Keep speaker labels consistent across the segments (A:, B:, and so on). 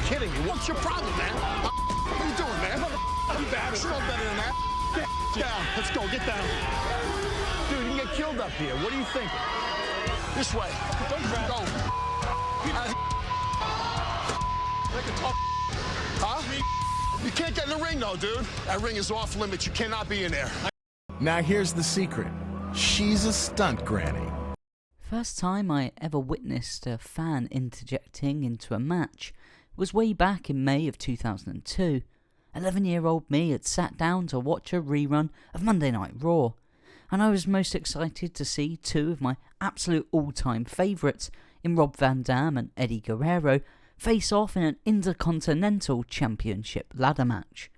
A: kidding me. What's your problem, man? What are you doing, man? I'm bad. You know better than that. Get down. Let's go. Get down. Dude, you can get killed up here. What are you thinking? This way. Don't grab. Go. Huh? You can't get in the ring, though, dude. That ring is off limits. You cannot be in there.
B: Now here's the secret. She's a stunt granny.
C: First time I ever witnessed a fan interjecting into a match was way back in May of 2002. 11-year-old me had sat down to watch a rerun of Monday Night Raw, and I was most excited to see two of my absolute all-time favourites in Rob Van Dam and Eddie Guerrero face off in an Intercontinental Championship ladder match.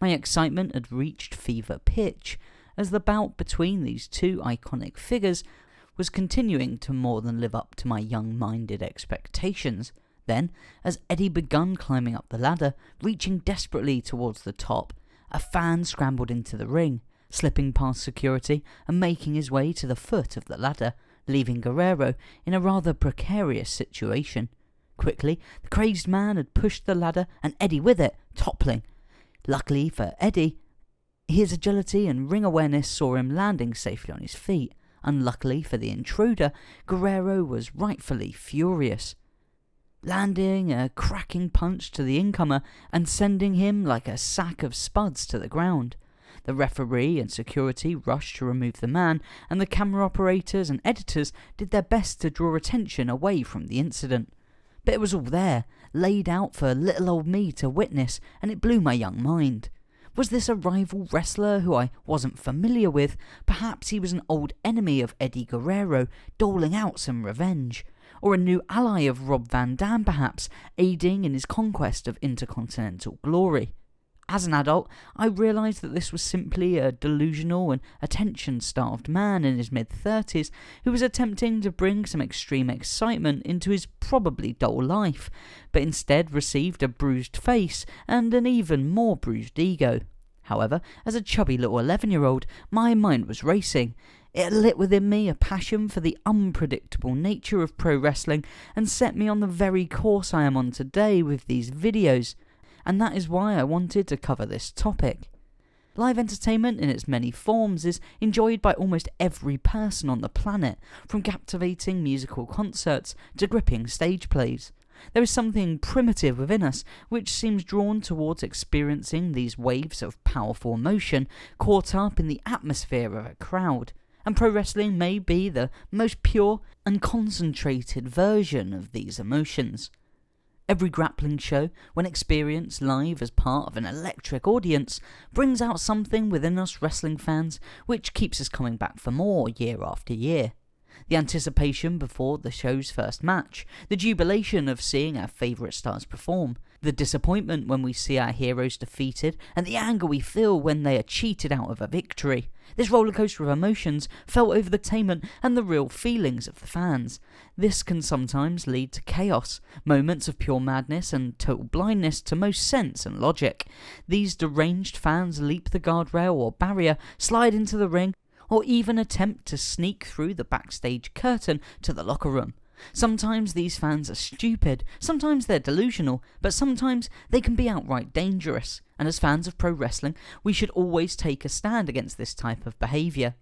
C: My excitement had reached fever pitch as the bout between these two iconic figures was continuing to more than live up to my young-minded expectations. Then, as Eddie begun climbing up the ladder, reaching desperately towards the top, a fan scrambled into the ring, slipping past security and making his way to the foot of the ladder, leaving Guerrero in a rather precarious situation. Quickly, the crazed man had pushed the ladder and Eddie with it, toppling. Luckily for Eddie, his agility and ring awareness saw him landing safely on his feet. Unluckily for the intruder, Guerrero was rightfully furious, landing a cracking punch to the incomer and sending him like a sack of spuds to the ground. The referee and security rushed to remove the man, and the camera operators and editors did their best to draw attention away from the incident. But it was all there, laid out for little old me to witness, and it blew my young mind. Was this a rival wrestler who I wasn't familiar with? Perhaps he was an old enemy of Eddie Guerrero, doling out some revenge. Or a new ally of Rob Van Dam, perhaps, aiding in his conquest of intercontinental glory. As an adult, I realised that this was simply a delusional and attention-starved man in his mid-30s who was attempting to bring some extreme excitement into his probably dull life, but instead received a bruised face and an even more bruised ego. However, as a chubby little 11-year-old, my mind was racing. It lit within me a passion for the unpredictable nature of pro wrestling and set me on the very course I am on today with these videos. And that is why I wanted to cover this topic. Live entertainment in its many forms is enjoyed by almost every person on the planet, from captivating musical concerts to gripping stage plays. There is something primitive within us which seems drawn towards experiencing these waves of powerful emotion caught up in the atmosphere of a crowd, and pro wrestling may be the most pure and concentrated version of these emotions. Every grappling show, when experienced live as part of an electric audience, brings out something within us wrestling fans which keeps us coming back for more year after year. The anticipation before the show's first match, the jubilation of seeing our favourite stars perform, the disappointment when we see our heroes defeated, and the anger we feel when they are cheated out of a victory. This rollercoaster of emotions felt over the entertainment and the real feelings of the fans. This can sometimes lead to chaos, moments of pure madness and total blindness to most sense and logic. These deranged fans leap the guardrail or barrier, slide into the ring, or even attempt to sneak through the backstage curtain to the locker room. Sometimes these fans are stupid, sometimes they're delusional, but sometimes they can be outright dangerous. And as fans of pro wrestling, we should always take a stand against this type of behaviour.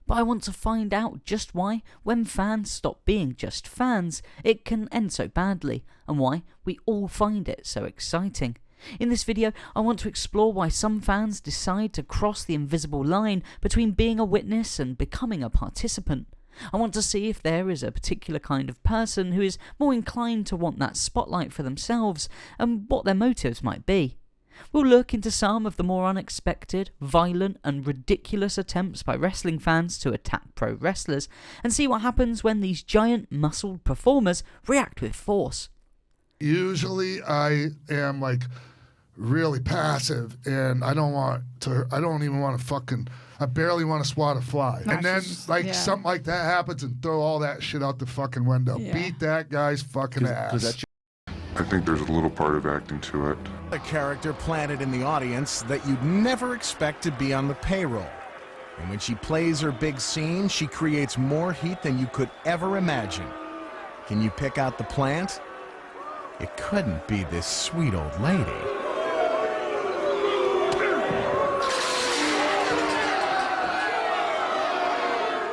C: But I want to find out just why, when fans stop being just fans, it can end so badly, and why we all find it so exciting. In this video, I want to explore why some fans decide to cross the invisible line between being a witness and becoming a participant. I want to see if there is a particular kind of person who is more inclined to want that spotlight for themselves, and what their motives might be. We'll look into some of the more unexpected, violent and ridiculous attempts by wrestling fans to attack pro wrestlers, and see what happens when these giant muscled performers react with force.
D: Usually I am like really passive, and I don't even want to I barely want to swat a fly. And then something like that happens and throw all that shit out the fucking window. Yeah. Beat that guy's fucking ass.
E: I think there's a little part of acting to it.
B: A character planted in the audience that you'd never expect to be on the payroll. And when she plays her big scene, she creates more heat than you could ever imagine. Can you pick out the plant? It couldn't be this sweet old lady.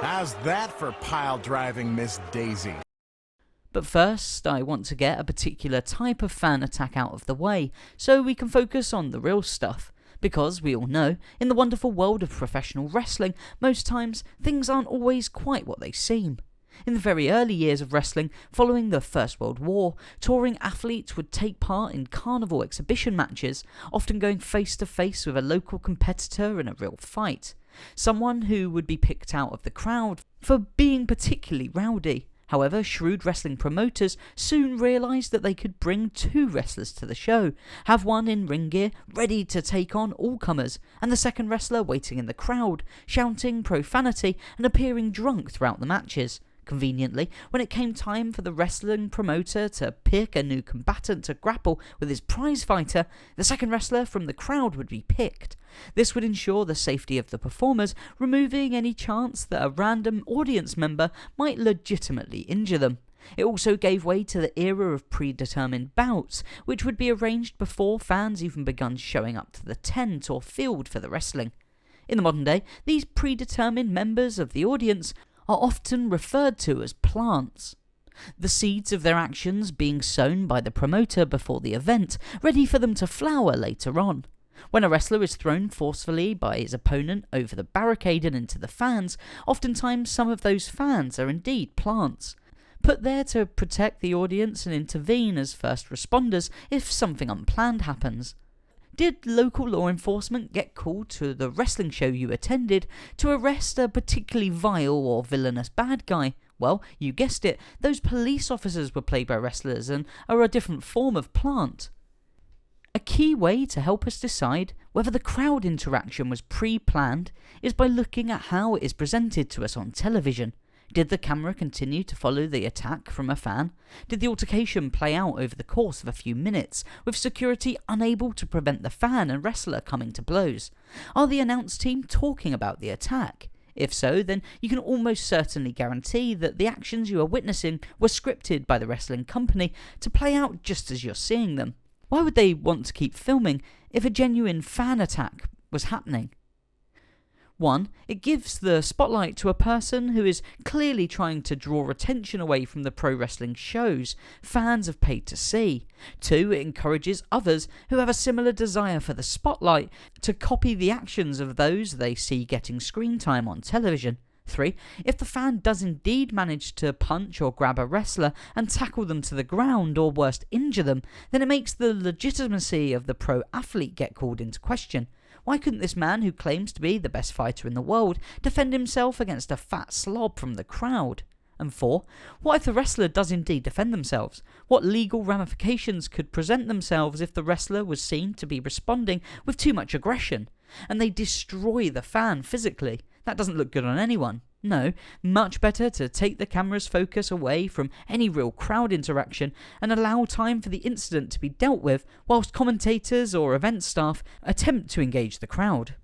B: How's that for pile-driving, Miss Daisy?
C: But first, I want to get a particular type of fan attack out of the way, so we can focus on the real stuff. Because we all know, in the wonderful world of professional wrestling, most times things aren't always quite what they seem. In the very early years of wrestling, following the First World War, touring athletes would take part in carnival exhibition matches, often going face to face with a local competitor in a real fight. Someone who would be picked out of the crowd for being particularly rowdy. However, shrewd wrestling promoters soon realised that they could bring two wrestlers to the show, have one in ring gear ready to take on all comers, and the second wrestler waiting in the crowd, shouting profanity and appearing drunk throughout the matches. Conveniently, when it came time for the wrestling promoter to pick a new combatant to grapple with his prize fighter, the second wrestler from the crowd would be picked. This would ensure the safety of the performers, removing any chance that a random audience member might legitimately injure them. It also gave way to the era of predetermined bouts, which would be arranged before fans even begun showing up to the tent or field for the wrestling. In the modern day, these predetermined members of the audience are often referred to as plants. The seeds of their actions being sown by the promoter before the event, ready for them to flower later on. When a wrestler is thrown forcefully by his opponent over the barricade and into the fans, oftentimes some of those fans are indeed plants, put there to protect the audience and intervene as first responders if something unplanned happens. Did local law enforcement get called to the wrestling show you attended to arrest a particularly vile or villainous bad guy? Well, you guessed it, those police officers were played by wrestlers and are a different form of plant. A key way to help us decide whether the crowd interaction was pre-planned is by looking at how it is presented to us on television. Did the camera continue to follow the attack from a fan? Did the altercation play out over the course of a few minutes, with security unable to prevent the fan and wrestler coming to blows? Are the announce team talking about the attack? If so, then you can almost certainly guarantee that the actions you are witnessing were scripted by the wrestling company to play out just as you're seeing them. Why would they want to keep filming if a genuine fan attack was happening? 1. It gives the spotlight to a person who is clearly trying to draw attention away from the pro wrestling shows fans have paid to see. 2. It encourages others who have a similar desire for the spotlight to copy the actions of those they see getting screen time on television. 3. If the fan does indeed manage to punch or grab a wrestler and tackle them to the ground or worst injure them, then it makes the legitimacy of the pro athlete get called into question. Why couldn't this man who claims to be the best fighter in the world defend himself against a fat slob from the crowd? And 4. What if the wrestler does indeed defend themselves? What legal ramifications could present themselves if the wrestler was seen to be responding with too much aggression, and they destroy the fan physically? That doesn't look good on anyone. No, much better to take the camera's focus away from any real crowd interaction and allow time for the incident to be dealt with whilst commentators or event staff attempt to engage the crowd.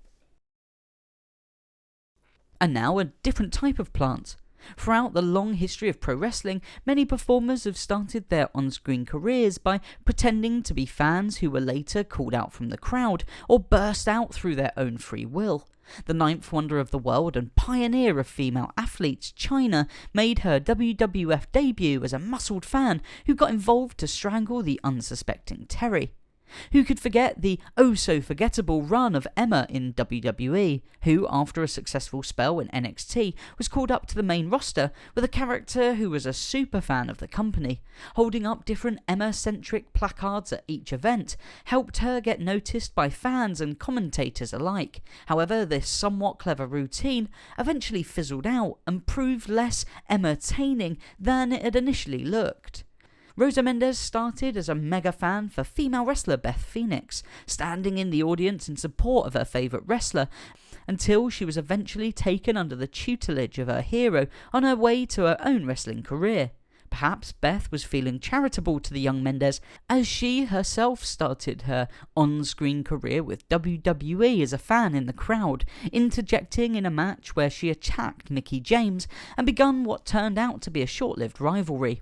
C: And now a different type of plant. Throughout the long history of pro wrestling, many performers have started their on-screen careers by pretending to be fans who were later called out from the crowd or burst out through their own free will. The ninth wonder of the world and pioneer of female athletes, Chyna, made her WWF debut as a muscled fan who got involved to strangle the unsuspecting Terry. Who could forget the oh-so-forgettable run of Emma in WWE, who, after a successful spell in NXT, was called up to the main roster with a character who was a super fan of the company. Holding up different Emma-centric placards at each event helped her get noticed by fans and commentators alike. However, this somewhat clever routine eventually fizzled out and proved less Emma-taining than it had initially looked. Rosa Mendes started as a mega fan for female wrestler Beth Phoenix, standing in the audience in support of her favourite wrestler, until she was eventually taken under the tutelage of her hero on her way to her own wrestling career. Perhaps Beth was feeling charitable to the young Mendes as she herself started her on-screen career with WWE as a fan in the crowd, interjecting in a match where she attacked Mickie James and begun what turned out to be a short-lived rivalry.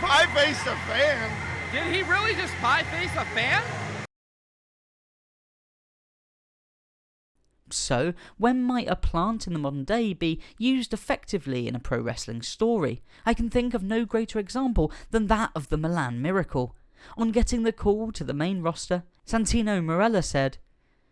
A: Pie-faced a fan?
F: Did he really just pie-face a fan?
C: So, when might a plant in the modern day be used effectively in a pro wrestling story? I can think of no greater example than that of the Milan Miracle. On getting the call to the main roster, Santino Marella said,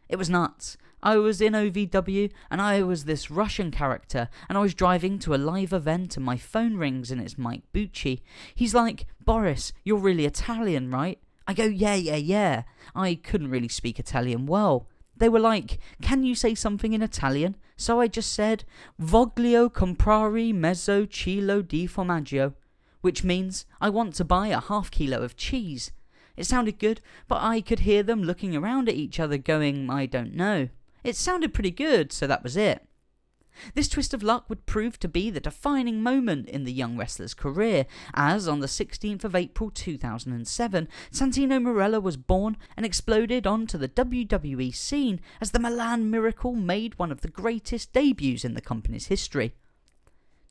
C: "It was nuts. I was in OVW and I was this Russian character and I was driving to a live event and my phone rings and it's Mike Bucci. He's like, 'Boris, you're really Italian, right?' I go, yeah. I couldn't really speak Italian well. They were like, 'Can you say something in Italian?' So I just said, 'Voglio comprare mezzo chilo di formaggio,' which means I want to buy a half kilo of cheese. It sounded good, but I could hear them looking around at each other going, 'I don't know.' It sounded pretty good, so that was it." This twist of luck would prove to be the defining moment in the young wrestler's career, as on the 16th of April 2007, Santino Marella was born and exploded onto the WWE scene as the Milan Miracle made one of the greatest debuts in the company's history.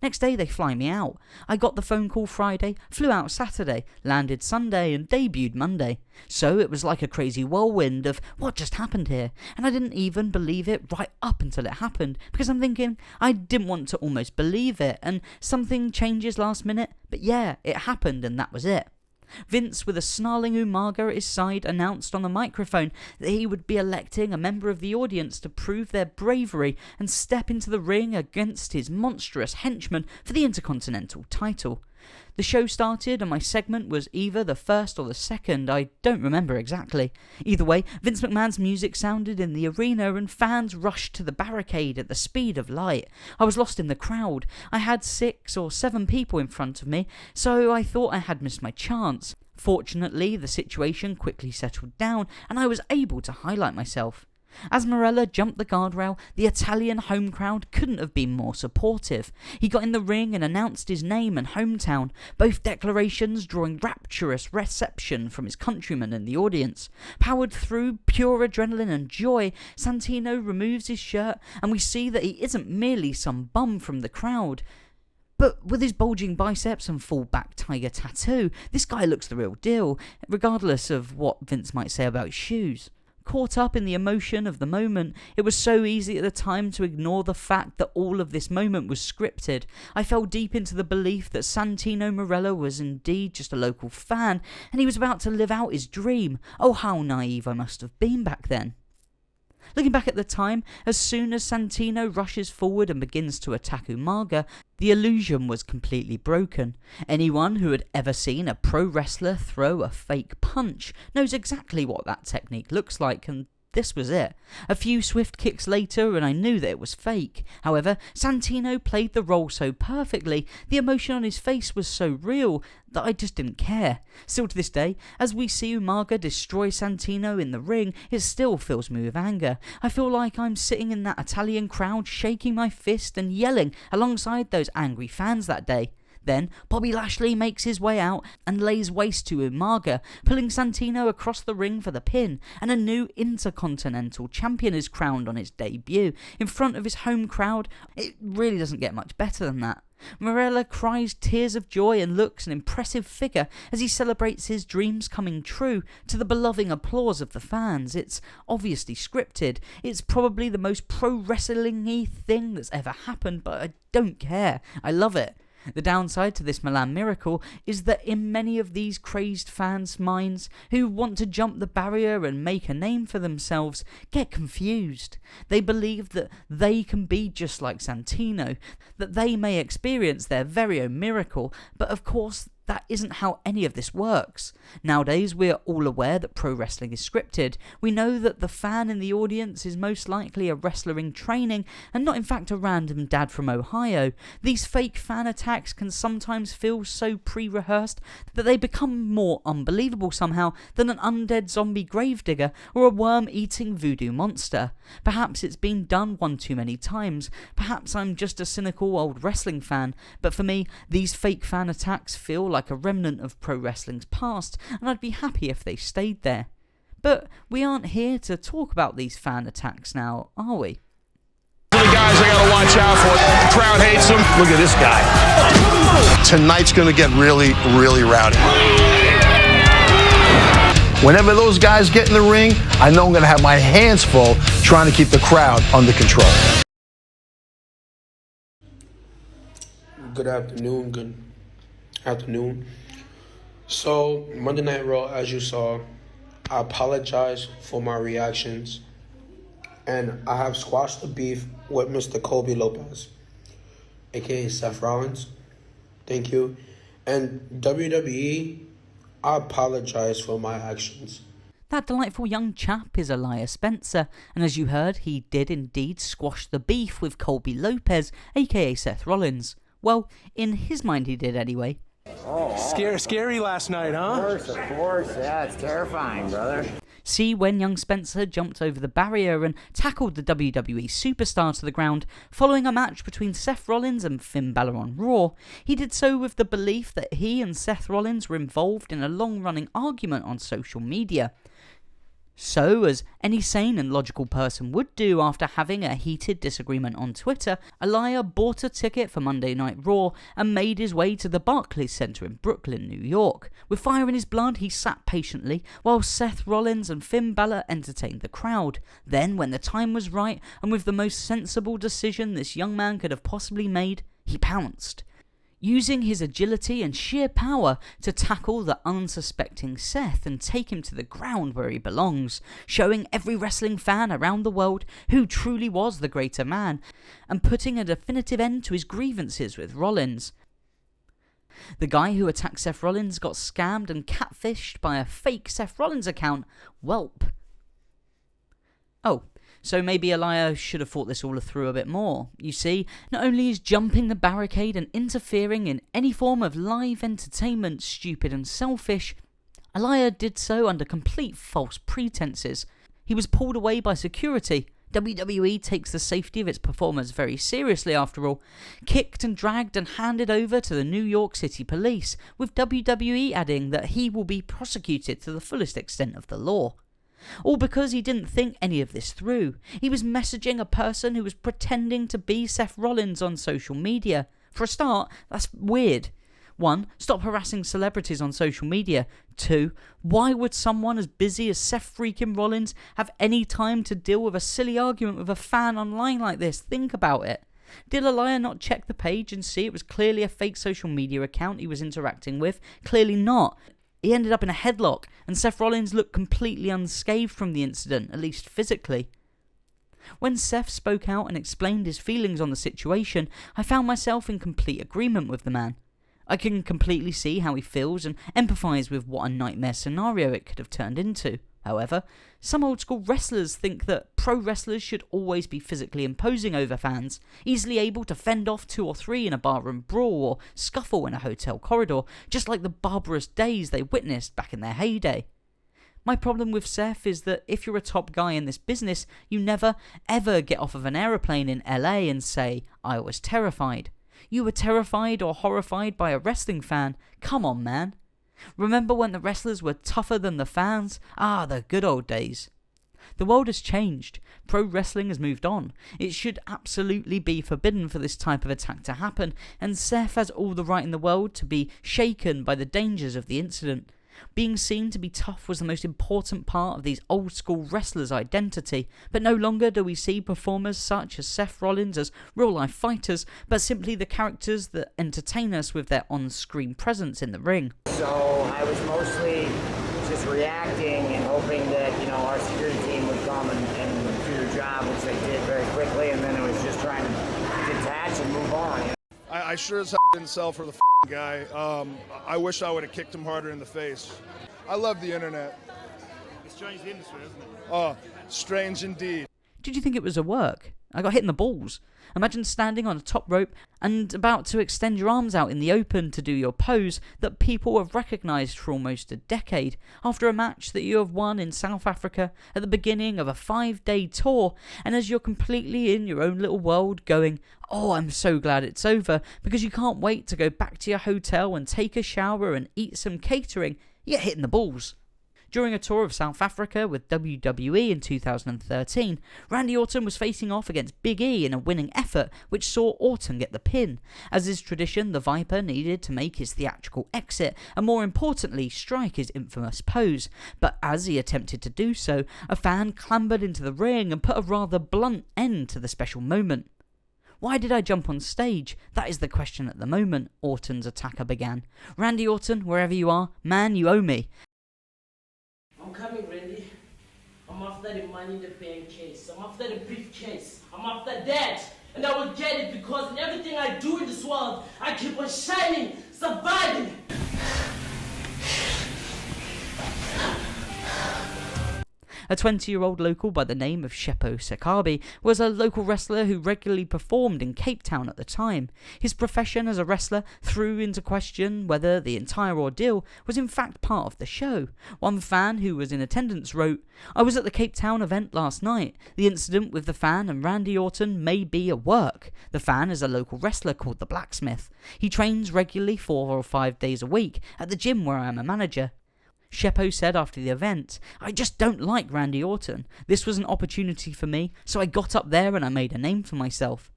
C: Next day they fly me out. I got the phone call Friday, flew out Saturday, landed Sunday and debuted Monday. So it was like a crazy whirlwind of what just happened here, and I didn't even believe it right up until it happened, because I'm thinking I didn't want to almost believe it, and something changes last minute, but yeah, it happened and that was it. Vince, with a snarling Umaga at his side, announced on the microphone that he would be electing a member of the audience to prove their bravery and step into the ring against his monstrous henchman for the Intercontinental title. The show started and my segment was either the first or the second, I don't remember exactly. Either way, Vince McMahon's music sounded in the arena and fans rushed to the barricade at the speed of light. I was lost in the crowd. I had 6 or 7 people in front of me, so I thought I had missed my chance. Fortunately, the situation quickly settled down and I was able to highlight myself. As Marella jumped the guardrail, the Italian home crowd couldn't have been more supportive. He got in the ring and announced his name and hometown, both declarations drawing rapturous reception from his countrymen in the audience. Powered through pure adrenaline and joy, Santino removes his shirt and we see that he isn't merely some bum from the crowd. But with his bulging biceps and full back tiger tattoo, this guy looks the real deal, regardless of what Vince might say about his shoes. Caught up in the emotion of the moment, it was so easy at the time to ignore the fact that all of this moment was scripted. I fell deep into the belief that Santino Marella was indeed just a local fan, and he was about to live out his dream. Oh, how naive I must have been back then. Looking back at the time, as soon as Santino rushes forward and begins to attack Umaga, the illusion was completely broken. Anyone who had ever seen a pro wrestler throw a fake punch knows exactly what that technique looks like, and this was it. A few swift kicks later and I knew that it was fake. However, Santino played the role so perfectly, the emotion on his face was so real, that I just didn't care. Still to this day, as we see Umaga destroy Santino in the ring, it still fills me with anger. I feel like I'm sitting in that Italian crowd shaking my fist and yelling alongside those angry fans that day. Then, Bobby Lashley makes his way out and lays waste to Umaga, pulling Santino across the ring for the pin, and a new Intercontinental Champion is crowned on his debut, in front of his home crowd. It really doesn't get much better than that. Marella cries tears of joy and looks an impressive figure as he celebrates his dreams coming true to the beloved applause of the fans. It's obviously scripted. It's probably the most pro-wrestling-y thing that's ever happened, but I don't care. I love it. The downside to this Milan Miracle is that in many of these crazed fans' minds who want to jump the barrier and make a name for themselves get confused. They believe that they can be just like Santino, that they may experience their very own miracle, but of course that isn't how any of this works. Nowadays, we're all aware that pro wrestling is scripted. We know that the fan in the audience is most likely a wrestler in training and not in fact a random dad from Ohio. These fake fan attacks can sometimes feel so pre-rehearsed that they become more unbelievable somehow than an undead zombie gravedigger or a worm-eating voodoo monster. Perhaps it's been done one too many times. Perhaps I'm just a cynical old wrestling fan, but for me, these fake fan attacks feel like a remnant of pro wrestling's past, and I'd be happy if they stayed there. But we aren't here to talk about these fan attacks now, are we?
A: The guys things I gotta watch out for. The crowd hates him. Look at this guy. Tonight's gonna get really, really rowdy. Whenever those guys get in the ring, I know I'm gonna have my hands full trying to keep the crowd under control.
G: Good afternoon. So, Monday Night Raw, as you saw, I apologize for my reactions, and I have squashed the beef with Mr. Colby Lopez, aka Seth Rollins. Thank you. And WWE, I apologize for my actions.
C: That delightful young chap is Elias Spencer, and as you heard, he did indeed squash the beef with Colby Lopez, aka Seth Rollins. Well, in his mind he did anyway.
H: Oh, scary last night, huh?
I: Of course, yeah, it's terrifying, brother.
C: See, when young Spencer jumped over the barrier and tackled the WWE superstar to the ground following a match between Seth Rollins and Finn Balor on Raw, he did so with the belief that he and Seth Rollins were involved in a long-running argument on social media. So, as any sane and logical person would do after having a heated disagreement on Twitter, Elias bought a ticket for Monday Night Raw and made his way to the Barclays Center in Brooklyn, New York. With fire in his blood, he sat patiently while Seth Rollins and Finn Balor entertained the crowd. Then, when the time was right, and with the most sensible decision this young man could have possibly made, he pounced, using his agility and sheer power to tackle the unsuspecting Seth and take him to the ground where he belongs, showing every wrestling fan around the world who truly was the greater man, and putting a definitive end to his grievances with Rollins. The guy who attacked Seth Rollins got scammed and catfished by a fake Seth Rollins account. Welp. Oh, so maybe Elias should have thought this all through a bit more. You see, not only is jumping the barricade and interfering in any form of live entertainment stupid and selfish, Elias did so under complete false pretenses. He was pulled away by security. WWE takes the safety of its performers very seriously after all. Kicked and dragged and handed over to the New York City Police, with WWE adding that he will be prosecuted to the fullest extent of the law. All because he didn't think any of this through. He was messaging a person who was pretending to be Seth Rollins on social media. For a start, that's weird. 1. Stop harassing celebrities on social media. 2. Why would someone as busy as Seth freaking Rollins have any time to deal with a silly argument with a fan online like this? Think about it. Did Elias not check the page and see it was clearly a fake social media account he was interacting with? Clearly not. He ended up in a headlock, and Seth Rollins looked completely unscathed from the incident, at least physically. When Seth spoke out and explained his feelings on the situation, I found myself in complete agreement with the man. I can completely see how he feels and empathise with what a nightmare scenario it could have turned into. However, some old school wrestlers think that pro wrestlers should always be physically imposing over fans, easily able to fend off 2 or 3 in a barroom brawl or scuffle in a hotel corridor, just like the barbarous days they witnessed back in their heyday. My problem with Seth is that if you're a top guy in this business, you never, ever get off of an aeroplane in LA and say, "I was terrified." You were terrified or horrified by a wrestling fan? Come on, man. Remember when the wrestlers were tougher than the fans? Ah, the good old days. The world has changed. Pro wrestling has moved on. It should absolutely be forbidden for this type of attack to happen, and Seth has all the right in the world to be shaken by the dangers of the incident. Being seen to be tough was the most important part of these old school wrestlers' identity, but no longer do we see performers such as Seth Rollins as real life fighters, but simply the characters that entertain us with their on-screen presence in the ring.
I: So I was mostly just reacting and hoping that, our security team would come and do their job, which they did very quickly, and then it was just trying to detach and move on.
J: I sure as hell didn't sell for the guy. I wish I would have kicked him harder in the face. I love the internet.
K: It's changed the industry, hasn't it?
J: Oh, strange indeed.
C: Did you think it was a work? I got hit in the balls. Imagine standing on a top rope and about to extend your arms out in the open to do your pose that people have recognised for almost a decade after a match that you have won in South Africa at the beginning of a 5-day tour, and as you're completely in your own little world going, "Oh, I'm so glad it's over," because you can't wait to go back to your hotel and take a shower and eat some catering, you get hit in the balls. During a tour of South Africa with WWE in 2013, Randy Orton was facing off against Big E in a winning effort, which saw Orton get the pin. As is tradition, the Viper needed to make his theatrical exit, and more importantly, strike his infamous pose. But as he attempted to do so, a fan clambered into the ring and put a rather blunt end to the special moment. "Why did I jump on stage? That is the question at the moment," Orton's attacker began. "Randy Orton, wherever you are, man, you owe me."
L: "I'm coming, Randy. I'm after the money in the bank case. I'm after the briefcase. I'm after that. And I will get it because in everything I do in this world, I keep on shining, surviving."
C: A 20-year-old local by the name of Shepo Sakabi was a local wrestler who regularly performed in Cape Town at the time. His profession as a wrestler threw into question whether the entire ordeal was in fact part of the show. One fan who was in attendance wrote, "I was at the Cape Town event last night. The incident with the fan and Randy Orton may be a work. The fan is a local wrestler called the Blacksmith. He trains regularly 4 or 5 days a week at the gym where I am a manager." Shepo said after the event, "I just don't like Randy Orton. This was an opportunity for me, so I got up there and I made a name for myself."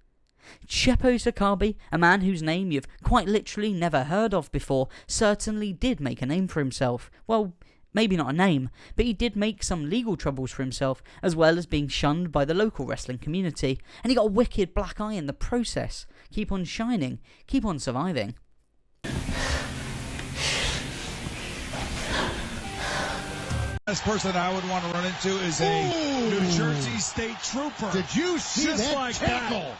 C: Shepo Sakabi, a man whose name you've quite literally never heard of before, certainly did make a name for himself. Well, maybe not a name, but he did make some legal troubles for himself, as well as being shunned by the local wrestling community, and he got a wicked black eye in the process. Keep on shining, keep on surviving.
M: This person I would want to run into is a New Jersey State Trooper.
A: Did you see
M: just
A: that
M: like
A: tackle?
M: that?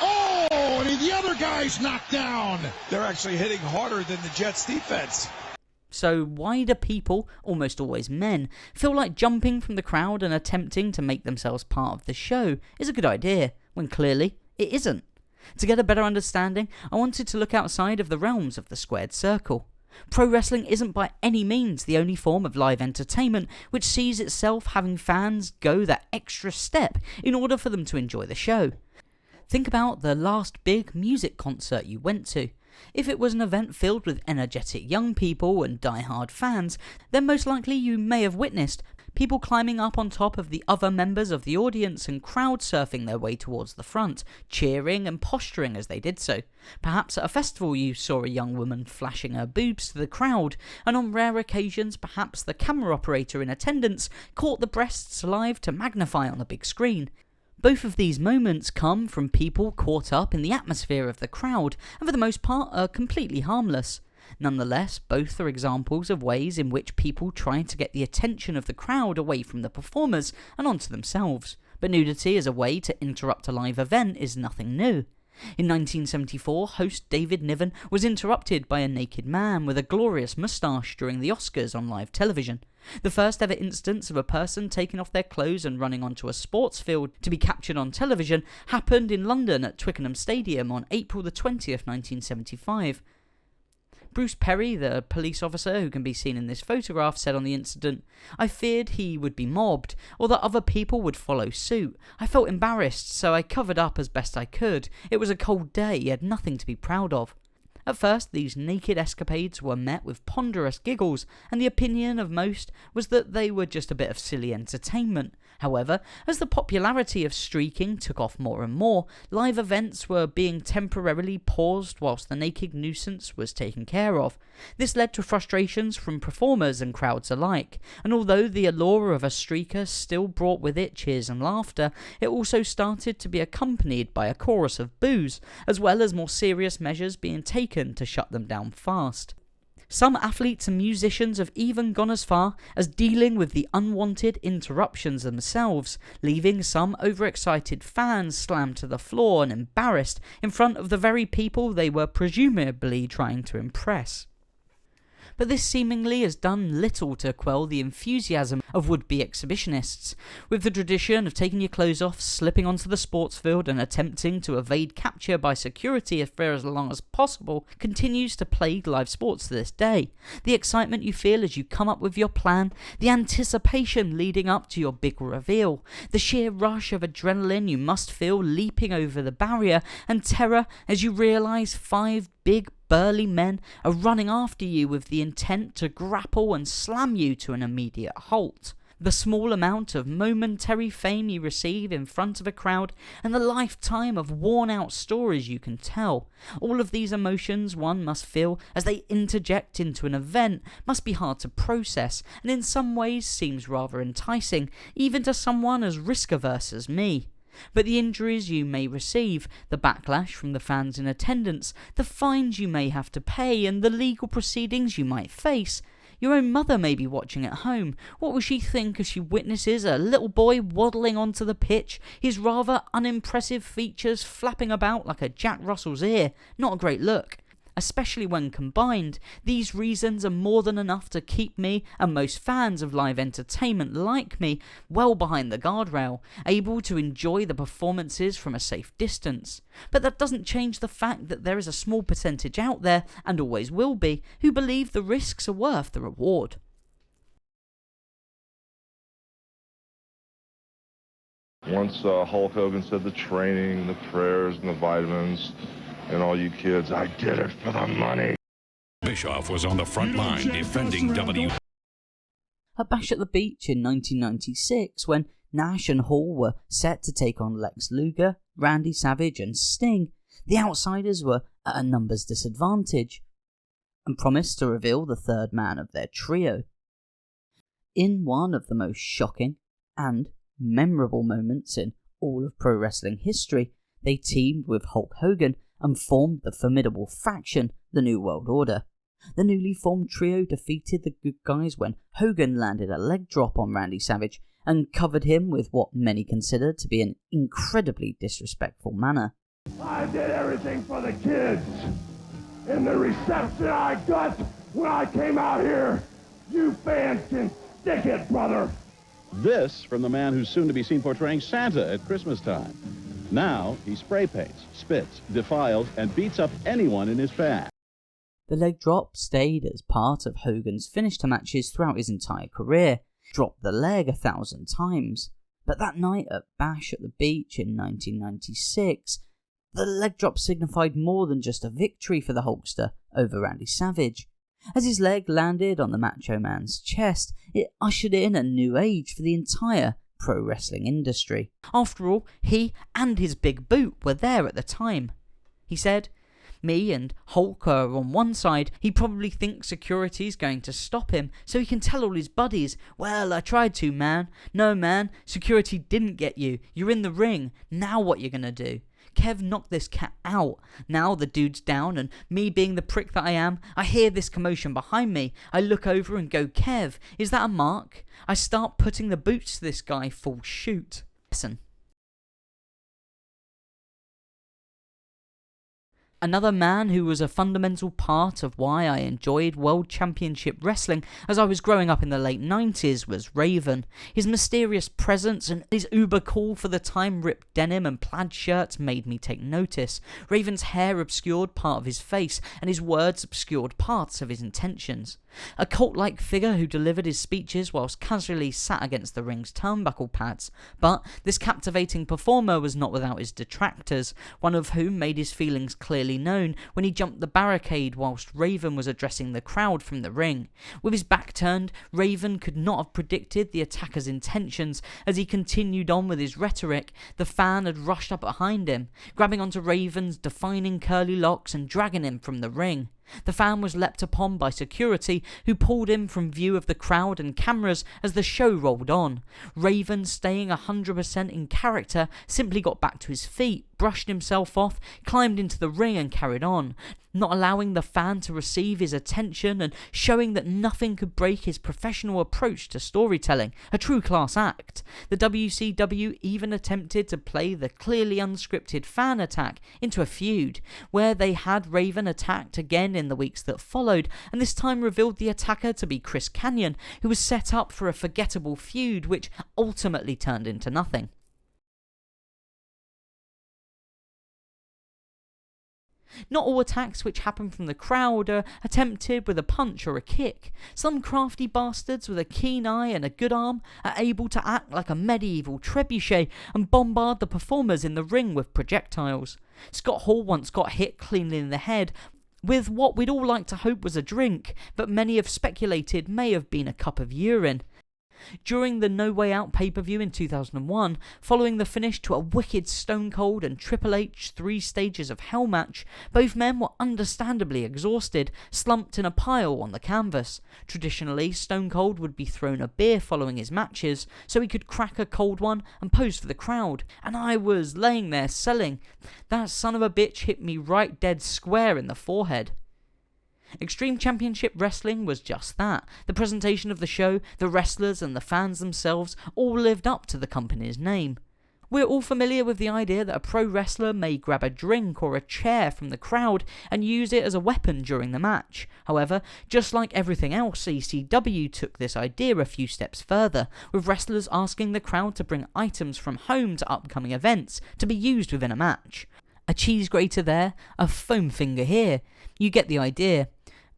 A: Oh, and the other guy's knocked down.
M: They're actually hitting harder than the Jets' defense.
C: So why do people, almost always men, feel like jumping from the crowd and attempting to make themselves part of the show is a good idea, when clearly it isn't? To get a better understanding, I wanted to look outside of the realms of the squared circle. Pro wrestling isn't by any means the only form of live entertainment which sees itself having fans go that extra step in order for them to enjoy the show. Think about the last big music concert you went to. If it was an event filled with energetic young people and die-hard fans, then most likely you may have witnessed people climbing up on top of the other members of the audience and crowd surfing their way towards the front, cheering and posturing as they did so. Perhaps at a festival you saw a young woman flashing her boobs to the crowd, and on rare occasions perhaps the camera operator in attendance caught the breasts live to magnify on the big screen. Both of these moments come from people caught up in the atmosphere of the crowd, and for the most part are completely harmless. Nonetheless, both are examples of ways in which people try to get the attention of the crowd away from the performers and onto themselves. But nudity as a way to interrupt a live event is nothing new. In 1974, host David Niven was interrupted by a naked man with a glorious moustache during the Oscars on live television. The first ever instance of a person taking off their clothes and running onto a sports field to be captured on television happened in London at Twickenham Stadium on April the 20th, 1975. Bruce Perry, the police officer who can be seen in this photograph, said on the incident, "I feared he would be mobbed, or that other people would follow suit. I felt embarrassed, so I covered up as best I could. It was a cold day, he had nothing to be proud of." At first, these naked escapades were met with ponderous giggles, and the opinion of most was that they were just a bit of silly entertainment. However, as the popularity of streaking took off more and more, live events were being temporarily paused whilst the naked nuisance was taken care of. This led to frustrations from performers and crowds alike, and although the allure of a streaker still brought with it cheers and laughter, it also started to be accompanied by a chorus of boos, as well as more serious measures being taken to shut them down fast. Some athletes and musicians have even gone as far as dealing with the unwanted interruptions themselves, leaving some overexcited fans slammed to the floor and embarrassed in front of the very people they were presumably trying to impress. But this seemingly has done little to quell the enthusiasm of would-be exhibitionists, with the tradition of taking your clothes off, slipping onto the sports field and attempting to evade capture by security for as long as possible continues to plague live sports to this day. The excitement you feel as you come up with your plan, the anticipation leading up to your big reveal, the sheer rush of adrenaline you must feel leaping over the barrier, and terror as you realise 5 big burly men are running after you with the intent to grapple and slam you to an immediate halt. The small amount of momentary fame you receive in front of a crowd, and the lifetime of worn-out stories you can tell. All of these emotions one must feel as they interject into an event must be hard to process, and in some ways seems rather enticing, even to someone as risk-averse as me. But the injuries you may receive, the backlash from the fans in attendance, the fines you may have to pay, and the legal proceedings you might face. Your own mother may be watching at home. What will she think as she witnesses a little boy waddling onto the pitch, his rather unimpressive features flapping about like a Jack Russell's ear? Not a great look. Especially when combined, these reasons are more than enough to keep me, and most fans of live entertainment like me, well behind the guardrail, able to enjoy the performances from a safe distance. But that doesn't change the fact that there is a small percentage out there, and always will be, who believe the risks are worth the reward.
N: Once Hulk Hogan said the training, the prayers, and the vitamins, and all you kids, I did it for the money.
O: Bischoff was on the front line defending
C: A Bash at the Beach in 1996 when Nash and Hall were set to take on Lex Luger, Randy Savage and Sting. The outsiders were at a numbers disadvantage and promised to reveal the third man of their trio. In one of the most shocking and memorable moments in all of pro wrestling history, they teamed with Hulk Hogan and formed the formidable faction, the New World Order. The newly formed trio defeated the good guys when Hogan landed a leg drop on Randy Savage and covered him with what many considered to be an incredibly disrespectful manner.
P: I did everything for the kids, and the reception I got when I came out here, you fans can stick it, brother.
Q: This from the man who's soon to be seen portraying Santa at Christmas time. Now he spray paints, spits, defiles, and beats up anyone in his path.
C: The leg drop stayed as part of Hogan's finish to matches throughout his entire career. Dropped the leg 1,000 times. But that night at Bash at the Beach in 1996, the leg drop signified more than just a victory for the Hulkster over Randy Savage. As his leg landed on the Macho Man's chest, it ushered in a new age for the entire pro wrestling industry. After all, he and his big boot were there at the time. He said, "Me and Hulk are on one side. He probably thinks security's going to stop him, so he can tell all his buddies, 'Well, I tried to, man. No, man, security didn't get you. You're in the ring. Now what you gonna do? Kev knocked this cat out. Now the dude's down, and me being the prick that I am, I hear this commotion behind me. I look over and go, Kev, is that a mark? I start putting the boots to this guy full shoot. Listen." Another man who was a fundamental part of why I enjoyed World Championship Wrestling as I was growing up in the late 90s was Raven. His mysterious presence and his uber cool for the time ripped denim and plaid shirts made me take notice. Raven's hair obscured part of his face and his words obscured parts of his intentions. A cult-like figure who delivered his speeches whilst casually sat against the ring's turnbuckle pads. But this captivating performer was not without his detractors, one of whom made his feelings clearly known when he jumped the barricade whilst Raven was addressing the crowd from the ring. With his back turned, Raven could not have predicted the attacker's intentions. As he continued on with his rhetoric, the fan had rushed up behind him, grabbing onto Raven's defining curly locks and dragging him from the ring. The fan was leapt upon by security, who pulled him from view of the crowd and cameras as the show rolled on. Raven, staying 100% in character, simply got back to his feet, brushed himself off, climbed into the ring and carried on, not allowing the fan to receive his attention and showing that nothing could break his professional approach to storytelling, a true class act. The WCW even attempted to play the clearly unscripted fan attack into a feud, where they had Raven attacked again in the weeks that followed, and this time revealed the attacker to be Chris Kanyon, who was set up for a forgettable feud which ultimately turned into nothing. Not all attacks which happen from the crowd are attempted with a punch or a kick. Some crafty bastards with a keen eye and a good arm are able to act like a medieval trebuchet and bombard the performers in the ring with projectiles. Scott Hall once got hit cleanly in the head with what we'd all like to hope was a drink, but many have speculated may have been a cup of urine. During the No Way Out pay-per-view in 2001, following the finish to a wicked Stone Cold and Triple H 3 stages of hell match, both men were understandably exhausted, slumped in a pile on the canvas. Traditionally, Stone Cold would be thrown a beer following his matches, so he could crack a cold one and pose for the crowd, and I was laying there selling. That son of a bitch hit me right dead square in the forehead. Extreme Championship Wrestling was just that. The presentation of the show, the wrestlers and the fans themselves all lived up to the company's name. We're all familiar with the idea that a pro wrestler may grab a drink or a chair from the crowd and use it as a weapon during the match. However, just like everything else, ECW took this idea a few steps further, with wrestlers asking the crowd to bring items from home to upcoming events to be used within a match. A cheese grater there, a foam finger here. You get the idea.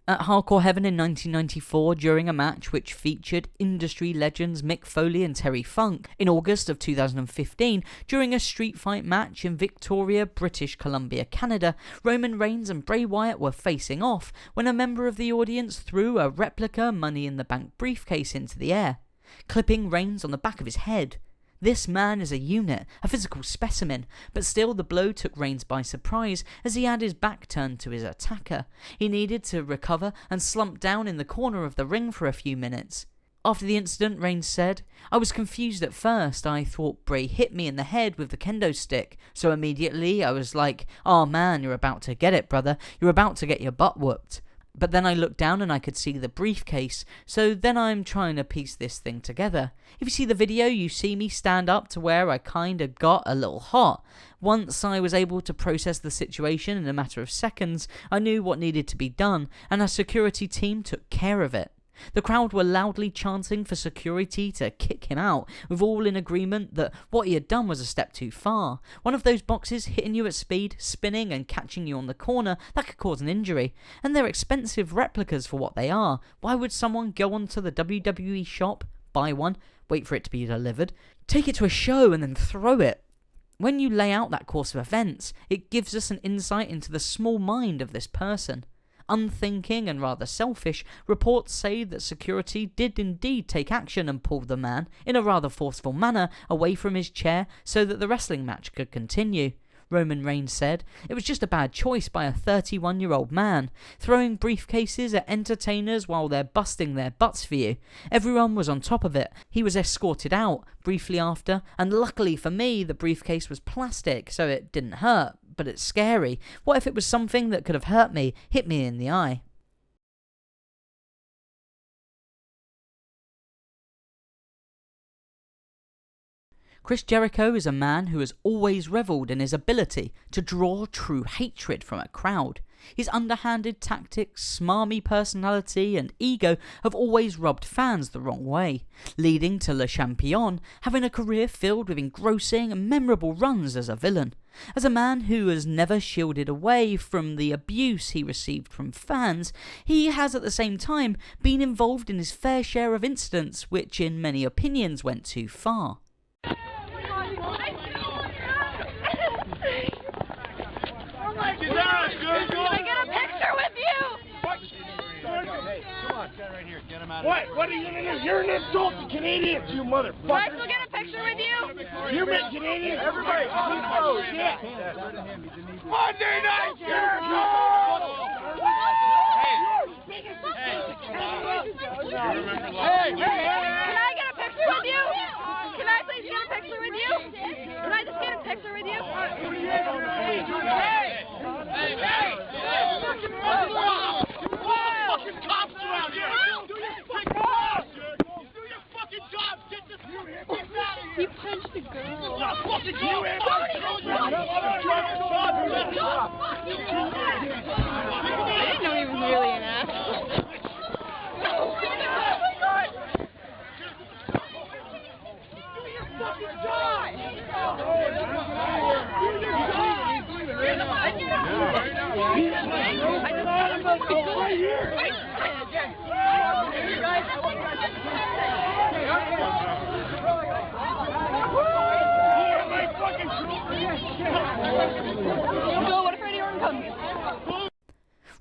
C: At Hardcore Heaven in 1994, during a match which featured industry legends Mick Foley and Terry Funk, in August of 2015, during a street fight match in Victoria, British Columbia, Canada, Roman Reigns and Bray Wyatt were facing off when a member of the audience threw a replica Money in the Bank briefcase into the air, clipping Reigns on the back of his head. This man is a unit, a physical specimen, but still the blow took Reigns by surprise as he had his back turned to his attacker. He needed to recover and slumped down in the corner of the ring for a few minutes. After the incident, Reigns said, "I was confused at first. I thought Bray hit me in the head with the kendo stick, so immediately I was like, oh man, you're about to get it, brother. You're about to get your butt whooped. But then I looked down and I could see the briefcase, so then I'm trying to piece this thing together. If you see the video, you see me stand up to where I kinda got a little hot. Once I was able to process the situation in a matter of seconds, I knew what needed to be done, and our security team took care of it." The crowd were loudly chanting for security to kick him out, with all in agreement that what he had done was a step too far. One of those boxes hitting you at speed, spinning and catching you on the corner, that could cause an injury. And they're expensive replicas for what they are. Why would someone go onto the WWE shop, buy one, wait for it to be delivered, take it to a show and then throw it? When you lay out that course of events, it gives us an insight into the small mind of this person. Unthinking and rather selfish, reports say that security did indeed take action and pull the man, in a rather forceful manner, away from his chair so that the wrestling match could continue. Roman Reigns said, "It was just a bad choice by a 31-year-old man, throwing briefcases at entertainers while they're busting their butts for you. Everyone was on top of it. He was escorted out briefly after, and luckily for me, the briefcase was plastic, so it didn't hurt, but it's scary. What if it was something that could have hurt me, hit me in the eye?" Chris Jericho is a man who has always revelled in his ability to draw true hatred from a crowd. His underhanded tactics, smarmy personality and ego have always rubbed fans the wrong way, leading to Le Champion having a career filled with engrossing and memorable runs as a villain. As a man who has never shielded away from the abuse he received from fans, he has at the same time been involved in his fair share of incidents which in many opinions went too far.
P: Can I get a picture with you?
K: Hey, come on, stand right here. Get him out of here.
P: What are you gonna do? You're an insult to Canadians, you motherfucker. Can I still get a picture with you? You make Canadians. Everybody, oh shit. Monday Night Jericho! Hey, can I get a picture with you? Can I please get a picture with you? Can I just get a picture with you?
K: Fucking cops around here! Do your fucking job! Get this out of here!
P: You punched the girl.
K: Stop fucking you!
P: I didn't know he was really an asshole.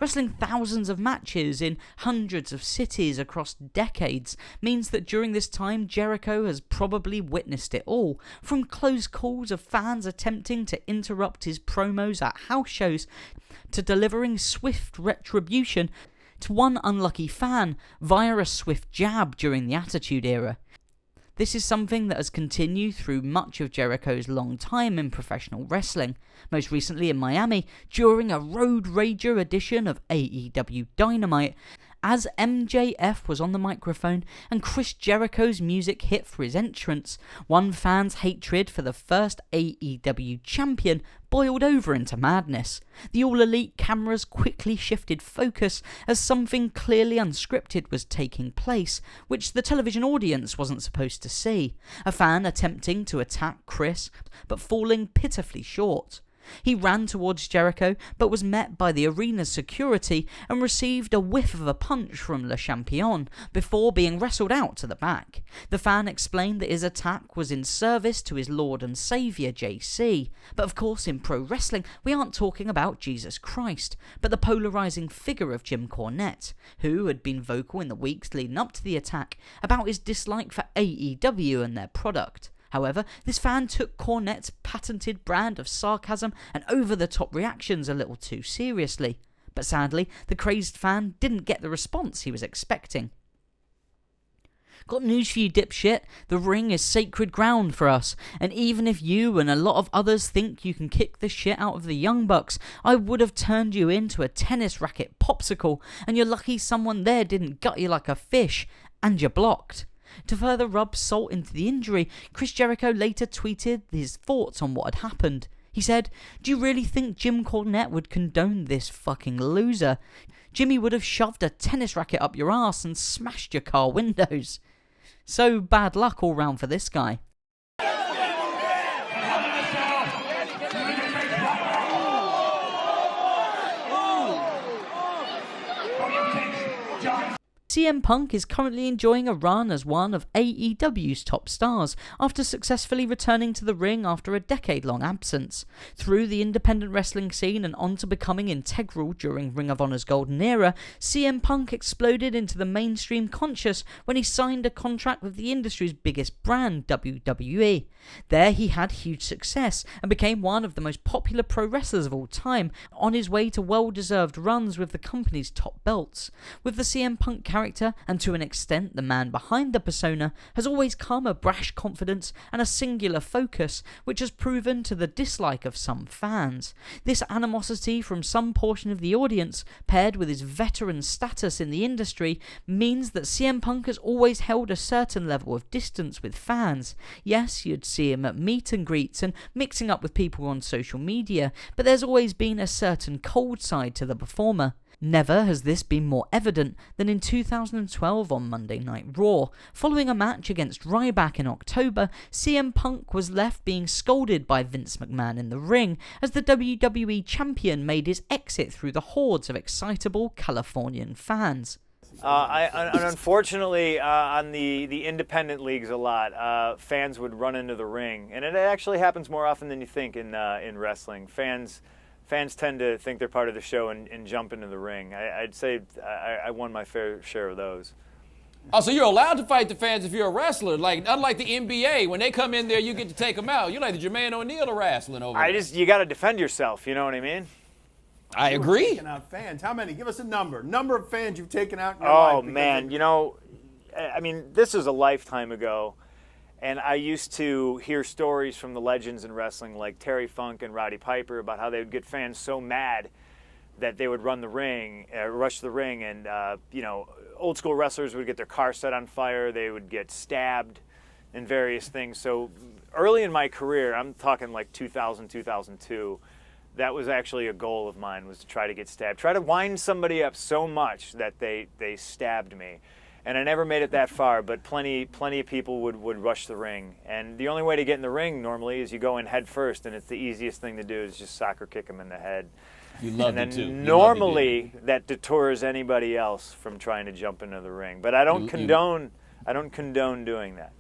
C: wrestling thousands of matches in hundreds of cities across decades means that during this time Jericho has probably witnessed it all, from close calls of fans attempting to interrupt his promos at house shows, to delivering swift retribution to one unlucky fan via a swift jab during the Attitude Era. This is something that has continued through much of Jericho's long time in professional wrestling, most recently in Miami during a Road Rager edition of AEW Dynamite, as MJF was on the microphone and Chris Jericho's music hit for his entrance. One fan's hatred for the first AEW champion boiled over into madness. The All Elite cameras quickly shifted focus as something clearly unscripted was taking place, which the television audience wasn't supposed to see. A fan attempting to attack Chris, but falling pitifully short. He ran towards Jericho, but was met by the arena's security and received a whiff of a punch from Le Champion before being wrestled out to the back. The fan explained that his attack was in service to his Lord and Saviour, JC. But of course, in pro wrestling, we aren't talking about Jesus Christ, but the polarising figure of Jim Cornette, who had been vocal in the weeks leading up to the attack about his dislike for AEW and their product. However, this fan took Cornette's patented brand of sarcasm and over-the-top reactions a little too seriously. But sadly, the crazed fan didn't get the response he was expecting. Got news for you, dipshit. The ring is sacred ground for us, and even if you and a lot of others think you can kick the shit out of the Young Bucks, I would have turned you into a tennis racket popsicle, and you're lucky someone there didn't gut you like a fish, and you're blocked. To further rub salt into the injury, Chris Jericho later tweeted his thoughts on what had happened. He said, "Do you really think Jim Cornette would condone this fucking loser? Jimmy would have shoved a tennis racket up your ass and smashed your car windows." So bad luck all round for this guy. CM Punk is currently enjoying a run as one of AEW's top stars after successfully returning to the ring after a decade-long absence. Through the independent wrestling scene and on to becoming integral during Ring of Honor's golden era, CM Punk exploded into the mainstream conscious when he signed a contract with the industry's biggest brand, WWE. There he had huge success and became one of the most popular pro wrestlers of all time, on his way to well-deserved runs with the company's top belts. With the CM Punk character, and to an extent the man behind the persona, has always come a brash confidence and a singular focus, which has proven to the dislike of some fans. This animosity from some portion of the audience, paired with his veteran status in the industry, means that CM Punk has always held a certain level of distance with fans. Yes, you'd see him at meet and greets and mixing up with people on social media, but there's always been a certain cold side to the performer. Never has this been more evident than in 2012 on Monday Night Raw. Following a match against Ryback in October, CM Punk was left being scolded by Vince McMahon in the ring as the WWE champion made his exit through the hordes of excitable Californian fans.
R: Unfortunately, on the independent leagues a lot, fans would run into the ring, and it actually happens more often than you think in wrestling. Fans tend to think they're part of the show and jump into the ring. I'd say I won my fair share of those.
S: Oh, so you're allowed to fight the fans if you're a wrestler. Like, unlike the NBA, when they come in there, you get to take them out. You're like the Jermaine O'Neal of wrestling over there.
R: You got to defend yourself, you know what I mean?
S: I agree.
K: Taking out fans. How many? Give us a number. Number of fans you've taken out in your life.
R: Oh, man. This is a lifetime ago. And I used to hear stories from the legends in wrestling like Terry Funk and Roddy Piper about how they would get fans so mad that they would rush the ring, and old school wrestlers would get their car set on fire, they would get stabbed and various things. So early in my career, I'm talking like 2000, 2002, that was actually a goal of mine, was to try to get stabbed. Try to wind somebody up so much that they stabbed me. And I never made it that far, but plenty of people would rush the ring. And the only way to get in the ring normally is you go in head first, and it's the easiest thing to do is just soccer kick them in the head.
S: You love
R: it too.
S: And then
R: normally that deters anybody else from trying to jump into the ring. But I don't condone doing that.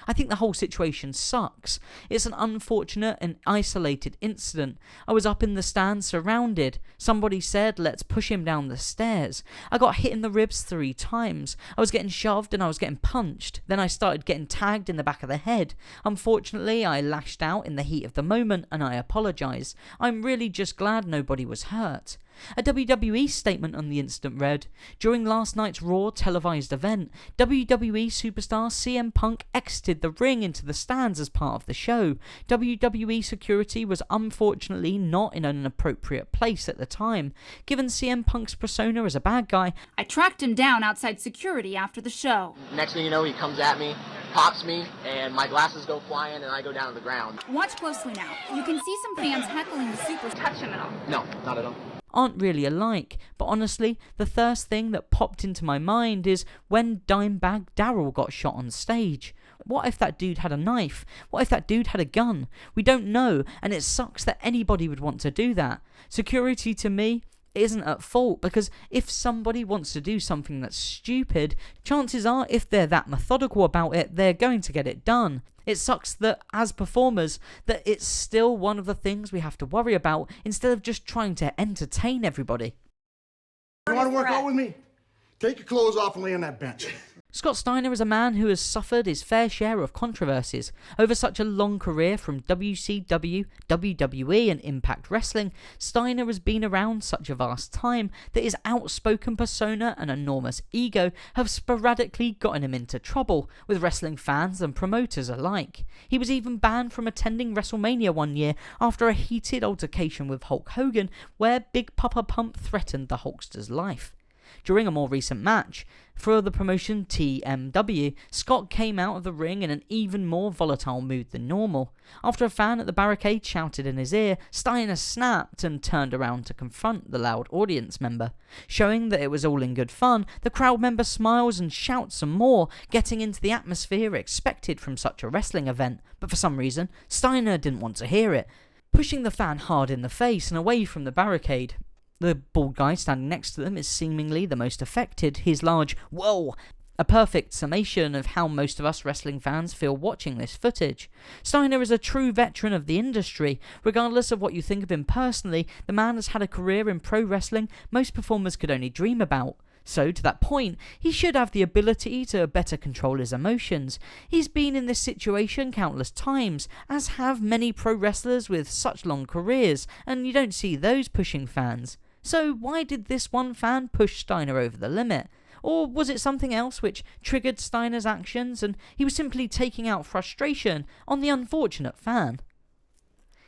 C: I think the whole situation sucks. It's an unfortunate and isolated incident. I was up in the stands surrounded. Somebody said, let's push him down the stairs. I got hit in the ribs 3 times. I was getting shoved and I was getting punched. Then I started getting tagged in the back of the head. Unfortunately, I lashed out in the heat of the moment and I apologise. I'm really just glad nobody was hurt. A WWE statement on the incident read, during last night's Raw televised event, WWE superstar CM Punk exited the ring into the stands as part of the show. WWE security was unfortunately not in an appropriate place at the time. Given CM Punk's persona as a bad guy,
T: I tracked him down outside security after the show.
U: Next thing you know, he comes at me, pops me, and my glasses go flying and I go down to the ground.
T: Watch closely now. You can see some fans heckling the super. Touch him at all?
U: No, not at all.
C: Aren't really alike, but honestly, the first thing that popped into my mind is when Dimebag Darrell got shot on stage. What if that dude had a knife? What if that dude had a gun? We don't know, and it sucks that anybody would want to do that. Security, to me, isn't at fault, because if somebody wants to do something that's stupid, chances are, if they're that methodical about it, they're going to get it done. It sucks that, as performers, that it's still one of the things we have to worry about, instead of just trying to entertain everybody.
V: You want to work out with me? Take your clothes off and lay on that bench.
C: Scott Steiner is a man who has suffered his fair share of controversies. Over such a long career from WCW, WWE and Impact Wrestling, Steiner has been around such a vast time that his outspoken persona and enormous ego have sporadically gotten him into trouble with wrestling fans and promoters alike. He was even banned from attending WrestleMania one year after a heated altercation with Hulk Hogan where Big Papa Pump threatened the Hulkster's life. During a more recent match for the promotion TMW, Scott came out of the ring in an even more volatile mood than normal. After a fan at the barricade shouted in his ear, Steiner snapped and turned around to confront the loud audience member. Showing that it was all in good fun, the crowd member smiles and shouts some more, getting into the atmosphere expected from such a wrestling event, but for some reason, Steiner didn't want to hear it, pushing the fan hard in the face and away from the barricade. The bald guy standing next to them is seemingly the most affected, his large "whoa", a perfect summation of how most of us wrestling fans feel watching this footage. Steiner is a true veteran of the industry. Regardless of what you think of him personally, the man has had a career in pro wrestling most performers could only dream about. So, to that point, he should have the ability to better control his emotions. He's been in this situation countless times, as have many pro wrestlers with such long careers, and you don't see those pushing fans. So why did this one fan push Steiner over the limit? Or was it something else which triggered Steiner's actions and he was simply taking out frustration on the unfortunate fan?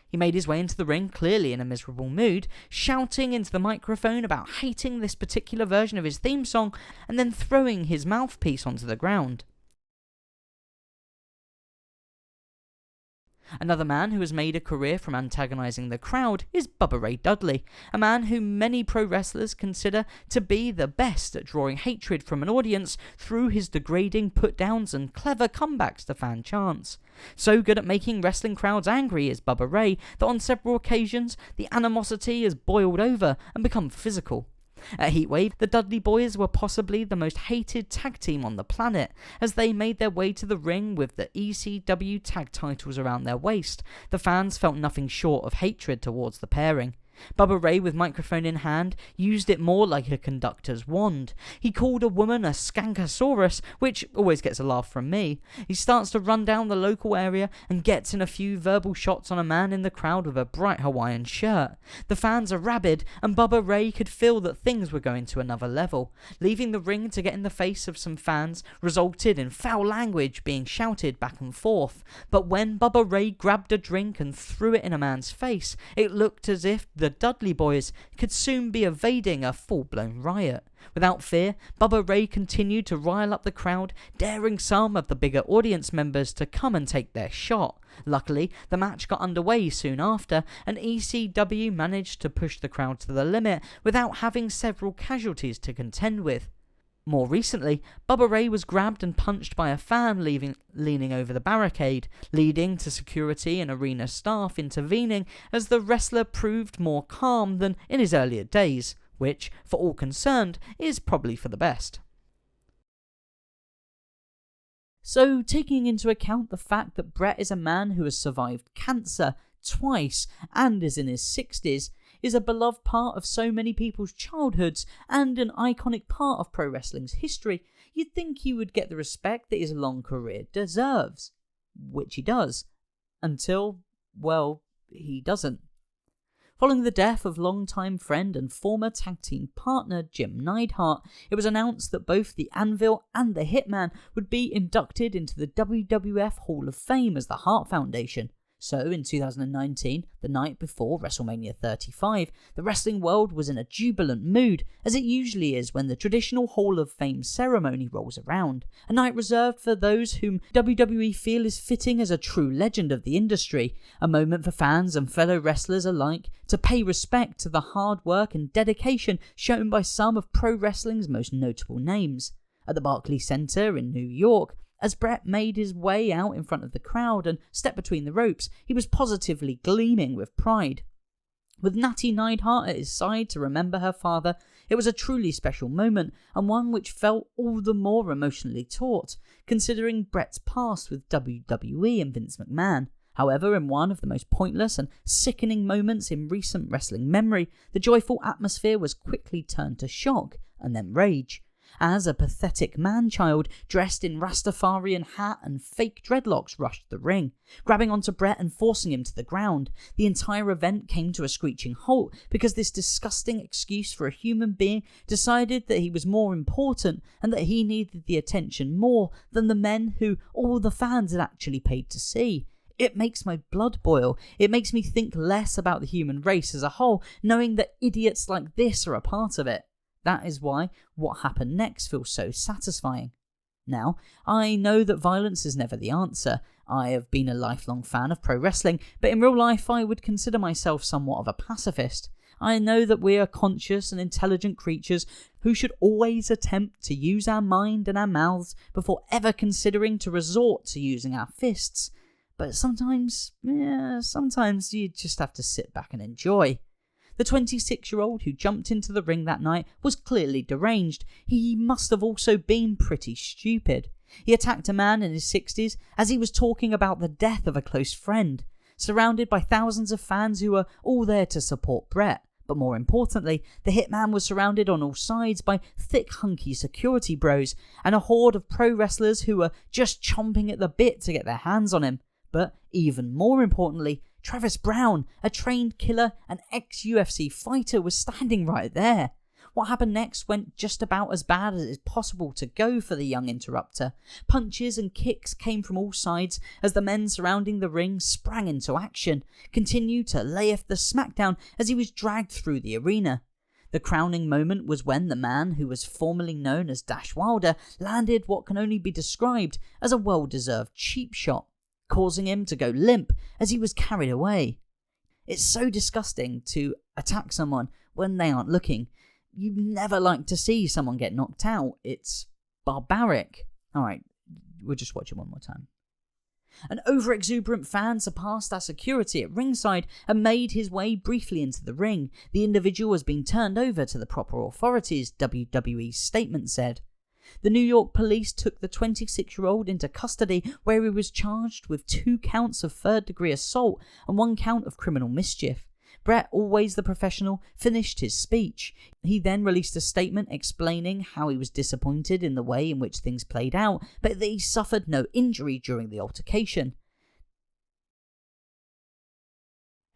C: He made his way into the ring, clearly in a miserable mood, shouting into the microphone about hating this particular version of his theme song and then throwing his mouthpiece onto the ground. Another man who has made a career from antagonising the crowd is Bubba Ray Dudley, a man who many pro wrestlers consider to be the best at drawing hatred from an audience through his degrading put-downs and clever comebacks to fan chants. So good at making wrestling crowds angry is Bubba Ray that on several occasions the animosity has boiled over and become physical. At Heatwave, the Dudley Boys were possibly the most hated tag team on the planet, as they made their way to the ring with the ECW tag titles around their waist. The fans felt nothing short of hatred towards the pairing. Bubba Ray, with microphone in hand, used it more like a conductor's wand. He called a woman a skankosaurus, which always gets a laugh from me. He starts to run down the local area and gets in a few verbal shots on a man in the crowd with a bright Hawaiian shirt. The fans are rabid, and Bubba Ray could feel that things were going to another level. Leaving the ring to get in the face of some fans resulted in foul language being shouted back and forth. But when Bubba Ray grabbed a drink and threw it in a man's face, it looked as if the Dudley Boys could soon be evading a full-blown riot. Without fear, Bubba Ray continued to rile up the crowd, daring some of the bigger audience members to come and take their shot. Luckily, the match got underway soon after, and ECW managed to push the crowd to the limit without having several casualties to contend with. More recently, Bubba Ray was grabbed and punched by a fan leaning over the barricade, leading to security and arena staff intervening as the wrestler proved more calm than in his earlier days, which, for all concerned, is probably for the best. So, taking into account the fact that Bret is a man who has survived cancer twice and is in his 60s, is a beloved part of so many people's childhoods and an iconic part of pro wrestling's history, you'd think he would get the respect that his long career deserves. Which he does. Until, well, he doesn't. Following the death of longtime friend and former tag team partner Jim Neidhart, it was announced that both the Anvil and the Hitman would be inducted into the WWF Hall of Fame as the Hart Foundation. So, in 2019, the night before WrestleMania 35, the wrestling world was in a jubilant mood, as it usually is when the traditional Hall of Fame ceremony rolls around, a night reserved for those whom WWE feel is fitting as a true legend of the industry, a moment for fans and fellow wrestlers alike to pay respect to the hard work and dedication shown by some of pro wrestling's most notable names. At the Barclays Center in New York, as Bret made his way out in front of the crowd and stepped between the ropes, he was positively gleaming with pride. With Natty Neidhart at his side to remember her father, it was a truly special moment, and one which felt all the more emotionally taut, considering Bret's past with WWE and Vince McMahon. However, in one of the most pointless and sickening moments in recent wrestling memory, the joyful atmosphere was quickly turned to shock and then rage, as a pathetic man-child dressed in Rastafarian hat and fake dreadlocks rushed the ring, grabbing onto Bret and forcing him to the ground. The entire event came to a screeching halt because this disgusting excuse for a human being decided that he was more important and that he needed the attention more than the men who all the fans had actually paid to see. It makes my blood boil. It makes me think less about the human race as a whole, knowing that idiots like this are a part of it. That is why what happened next feels so satisfying. Now, I know that violence is never the answer. I have been a lifelong fan of pro wrestling, but in real life I would consider myself somewhat of a pacifist. I know that we are conscious and intelligent creatures who should always attempt to use our mind and our mouths before ever considering to resort to using our fists. But sometimes you just have to sit back and enjoy. The 26-year-old who jumped into the ring that night was clearly deranged. He must have also been pretty stupid. He attacked a man in his 60s as he was talking about the death of a close friend, surrounded by thousands of fans who were all there to support Bret. But more importantly, the Hitman was surrounded on all sides by thick hunky security bros and a horde of pro wrestlers who were just chomping at the bit to get their hands on him. But even more importantly, Travis Brown, a trained killer and ex-UFC fighter, was standing right there. What happened next went just about as bad as it is possible to go for the young interrupter. Punches and kicks came from all sides as the men surrounding the ring sprang into action, continued to lay off the smackdown as he was dragged through the arena. The crowning moment was when the man who was formerly known as Dash Wilder landed what can only be described as a well-deserved cheap shot, causing him to go limp as he was carried away. It's so disgusting to attack someone when they aren't looking. You never like to see someone get knocked out. It's barbaric. Alright, we'll just watch it one more time. An over-exuberant fan surpassed our security at ringside and made his way briefly into the ring. The individual has been turned over to the proper authorities, WWE's statement said. The New York police took the 26-year-old into custody, where he was charged with 2 counts of third-degree assault and 1 count of criminal mischief. Bret, always the professional, finished his speech. He then released a statement explaining how he was disappointed in the way in which things played out, but that he suffered no injury during the altercation.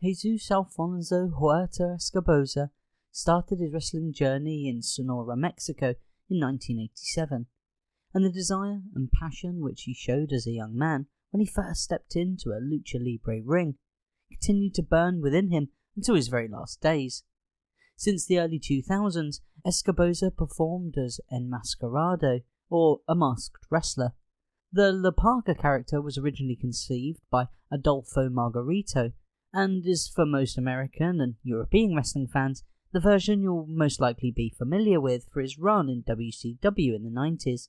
C: Jesus Alfonso Huerta Escoboza started his wrestling journey in Sonora, Mexico, in 1987, and the desire and passion which he showed as a young man when he first stepped into a lucha libre ring continued to burn within him until his very last days. Since the early 2000s, Escoboza performed as Enmascarado, or a masked wrestler. The La Parka character was originally conceived by Adolfo Margarito, and is for most American and European wrestling fans the version you'll most likely be familiar with for his run in WCW in the 90s.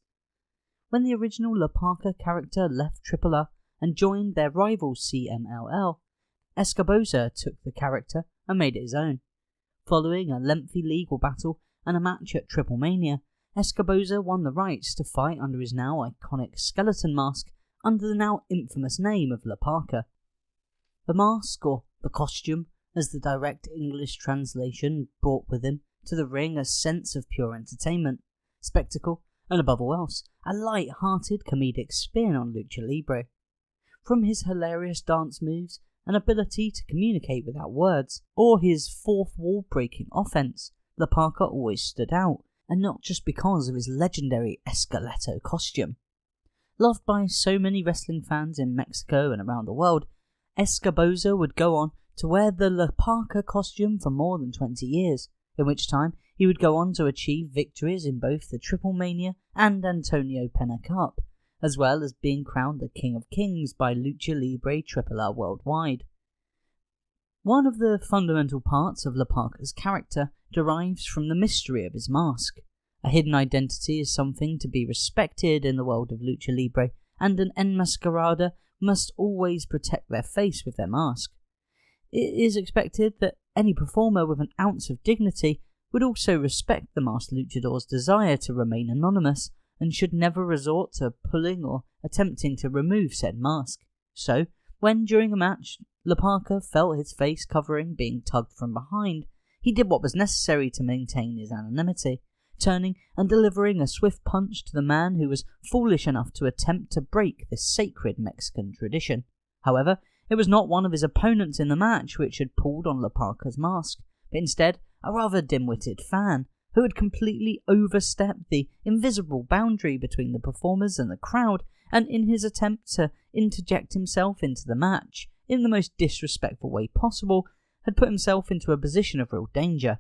C: When the original La Parka character left AAA and joined their rival CMLL, Escoboza took the character and made it his own. Following a lengthy legal battle and a match at Triple Mania, Escoboza won the rights to fight under his now iconic skeleton mask under the now infamous name of La Parka. The mask, or the costume, as the direct English translation, brought with him to the ring a sense of pure entertainment, spectacle, and above all else, a light-hearted comedic spin on lucha libre. From his hilarious dance moves, an ability to communicate without words, or his fourth-wall breaking offense, La Parka always stood out, and not just because of his legendary Esqueleto costume. Loved by so many wrestling fans in Mexico and around the world, Escoboza would go on to wear the La Parka costume for more than 20 years, in which time he would go on to achieve victories in both the Triple Mania and Antonio Pena Cup, as well as being crowned the King of Kings by Lucha Libre AAA Worldwide. One of the fundamental parts of La Parka's character derives from the mystery of his mask. A hidden identity is something to be respected in the world of Lucha Libre, and an enmascarada must always protect their face with their mask. It is expected that any performer with an ounce of dignity would also respect the masked luchador's desire to remain anonymous, and should never resort to pulling or attempting to remove said mask. So, when during a match La Parka felt his face covering being tugged from behind, he did what was necessary to maintain his anonymity, turning and delivering a swift punch to the man who was foolish enough to attempt to break this sacred Mexican tradition. However, it was not one of his opponents in the match which had pulled on La Parka's mask, but instead a rather dim-witted fan, who had completely overstepped the invisible boundary between the performers and the crowd, and in his attempt to interject himself into the match in the most disrespectful way possible, had put himself into a position of real danger.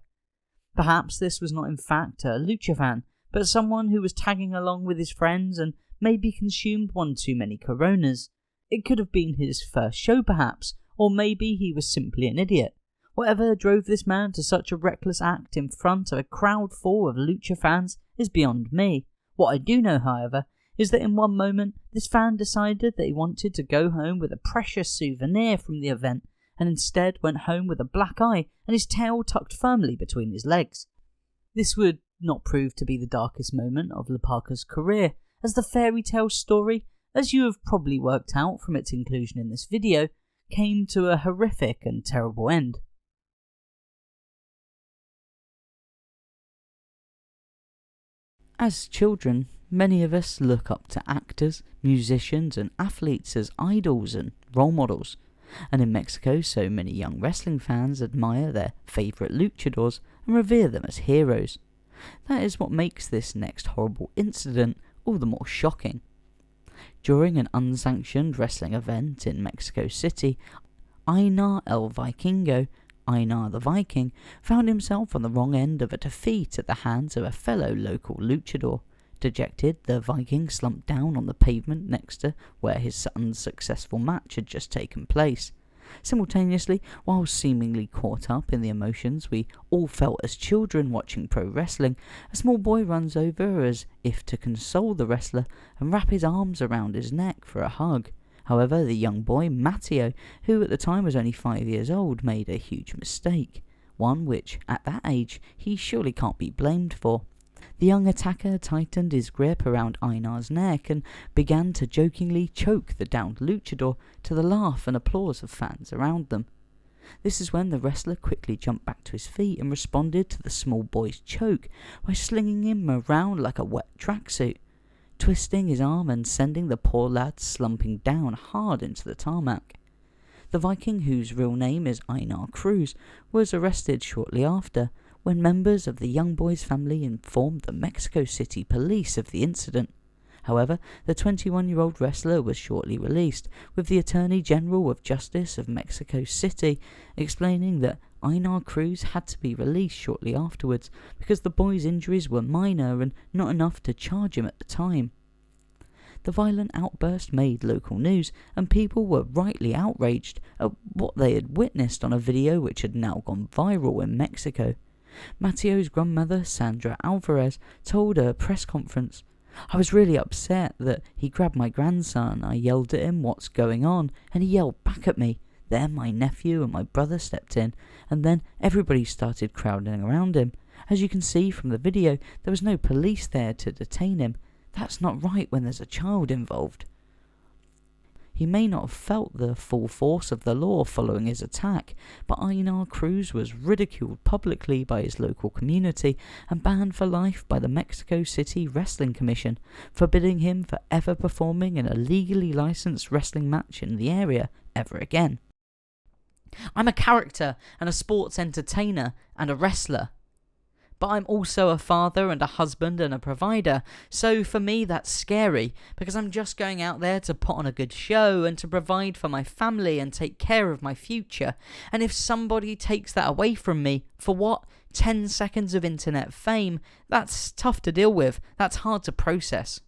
C: Perhaps this was not in fact a lucha fan, but someone who was tagging along with his friends and maybe consumed one too many Coronas. It could have been his first show perhaps, or maybe he was simply an idiot. Whatever drove this man to such a reckless act in front of a crowd full of lucha fans is beyond me. What I do know, however, is that in one moment this fan decided that he wanted to go home with a precious souvenir from the event, and instead went home with a black eye and his tail tucked firmly between his legs. This would not prove to be the darkest moment of La Parka's career, as the fairy tale story, as you have probably worked out from its inclusion in this video, came to a horrific and terrible end. As children, many of us look up to actors, musicians and athletes as idols and role models. And in Mexico, so many young wrestling fans admire their favourite luchadors and revere them as heroes. That is what makes this next horrible incident all the more shocking. During an unsanctioned wrestling event in Mexico City, Einar el Vikingo, Einar the Viking, found himself on the wrong end of a defeat at the hands of a fellow local luchador. Dejected, the Viking slumped down on the pavement next to where his unsuccessful match had just taken place. Simultaneously, while seemingly caught up in the emotions we all felt as children watching pro wrestling, a small boy runs over as if to console the wrestler and wrap his arms around his neck for a hug. However, the young boy, Matteo, who at the time was only 5 years old, made a huge mistake, one which, at that age, he surely can't be blamed for. The young attacker tightened his grip around Einar's neck and began to jokingly choke the downed luchador, to the laugh and applause of fans around them. This is when the wrestler quickly jumped back to his feet and responded to the small boy's choke by slinging him around like a wet tracksuit, twisting his arm and sending the poor lad slumping down hard into the tarmac. The Viking, whose real name is Einar Cruz, was arrested shortly after, when members of the young boy's family informed the Mexico City police of the incident. However, the 21-year-old wrestler was shortly released, with the Attorney General of Justice of Mexico City explaining that Einar Cruz had to be released shortly afterwards because the boy's injuries were minor and not enough to charge him at the time. The violent outburst made local news, and people were rightly outraged at what they had witnessed on a video which had now gone viral in Mexico. Matteo's grandmother, Sandra Alvarez, told a press conference, "I was really upset that he grabbed my grandson. I yelled at him, 'What's going on?' and he yelled back at me. Then my nephew and my brother stepped in, and then everybody started crowding around him. As you can see from the video, there was no police there to detain him. That's not right when there's a child involved. He may not have felt the full force of the law following his attack, but Einar Cruz was ridiculed publicly by his local community and banned for life by the Mexico City Wrestling Commission, forbidding him for ever performing in a legally licensed wrestling match in the area ever again. I'm a character and a sports entertainer and a wrestler. But I'm also a father and a husband and a provider, so for me that's scary, because I'm just going out there to put on a good show and to provide for my family and take care of my future, and if somebody takes that away from me, for what? 10 seconds of internet fame? That's tough to deal with, that's hard to process.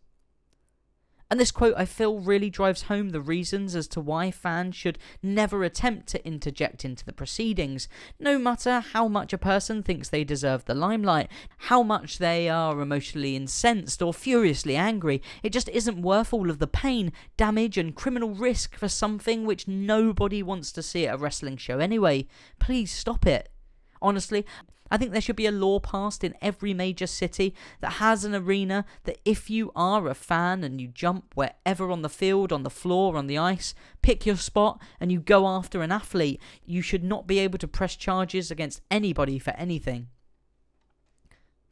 C: And this quote, I feel, really drives home the reasons as to why fans should never attempt to interject into the proceedings, no matter how much a person thinks they deserve the limelight, how much they are emotionally incensed or furiously angry. It just isn't worth all of the pain, damage and criminal risk for something which nobody wants to see at a wrestling show anyway. Please stop it. Honestly, I think there should be a law passed in every major city that has an arena that if you are a fan and you jump wherever on the field, on the floor, on the ice, pick your spot and you go after an athlete, you should not be able to press charges against anybody for anything.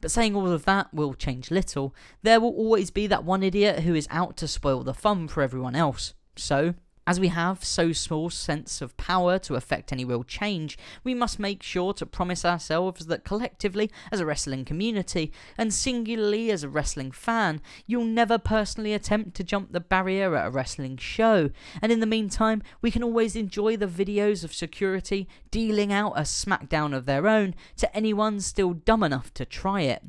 C: But saying all of that will change little. There will always be that one idiot who is out to spoil the fun for everyone else. So, as we have so small sense of power to affect any real change, we must make sure to promise ourselves that collectively as a wrestling community, and singularly as a wrestling fan, you'll never personally attempt to jump the barrier at a wrestling show, and in the meantime, we can always enjoy the videos of security dealing out a smackdown of their own to anyone still dumb enough to try it.